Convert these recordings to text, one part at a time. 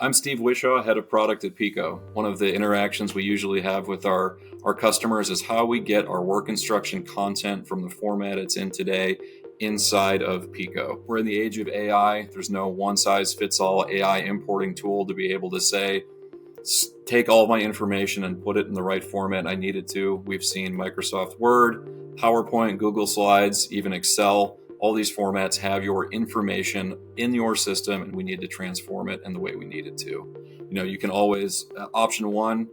I'm Steve Wishaw, head of product at Pico. One of the interactions we usually have with our customers is how we get our work instruction content from the format it's in today inside of Pico. We're in the age of AI. There's no one-size-fits-all AI importing tool to be able to say, take all my information and put it in the right format I need it to. We've seen Microsoft Word, PowerPoint, Google Slides, even Excel. All these formats have your information in your system, and we need to transform it in the way we need it to. You can always, option one,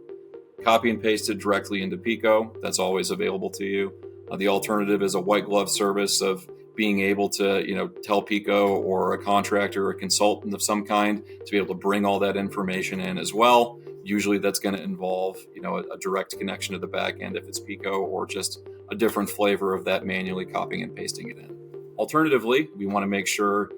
copy and paste it directly into Pico. That's always available to you. The alternative is a white glove service of being able to, tell Pico or a contractor or a consultant of some kind to be able to bring all that information in as well. Usually that's going to involve, a direct connection to the back end if it's Pico, or just a different flavor of that manually copying and pasting it in. Alternatively, we want to make sure,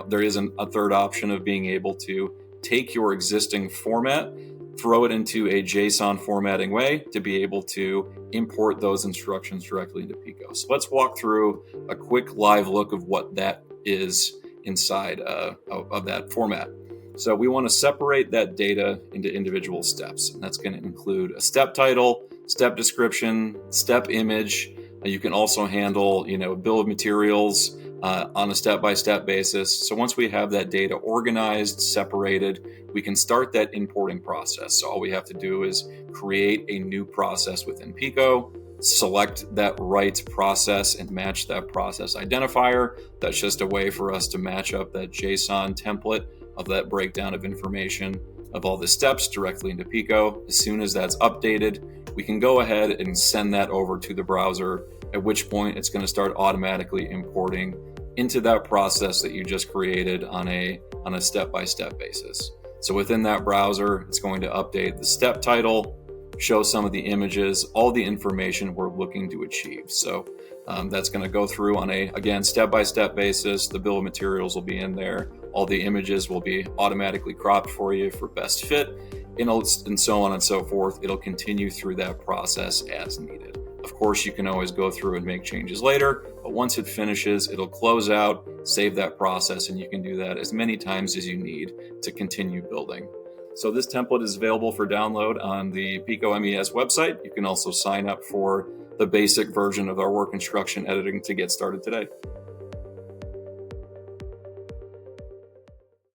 there isn't a third option of being able to take your existing format, throw it into a JSON formatting way to be able to import those instructions directly into Pico. So let's walk through a quick live look of what that is inside of that format. So we want to separate that data into individual steps. And that's going to include a step title, step description, step image. You can also handle, bill of materials on a step-by-step basis. So once we have that data organized, separated, we can start that importing process. So all we have to do is create a new process within Pico, select that right process and match that process identifier. That's just a way for us to match up that JSON template of that breakdown of information of all the steps directly into Pico. As soon as that's updated, we can go ahead and send that over to the browser, at which point it's going to start automatically importing into that process that you just created on a step-by-step basis. So within that browser, it's going to update the step title, show some of the images, all the information we're looking to achieve. So that's going to go through on a, again, step-by-step basis. The bill of materials will be in there. All the images will be automatically cropped for you for best fit, and so on and so forth. It'll continue through that process as needed. Of course, you can always go through and make changes later, but once it finishes, it'll close out, save that process, and you can do that as many times as you need to continue building. So this template is available for download on the Pico MES website. You can also sign up for the basic version of our work instruction editing to get started today.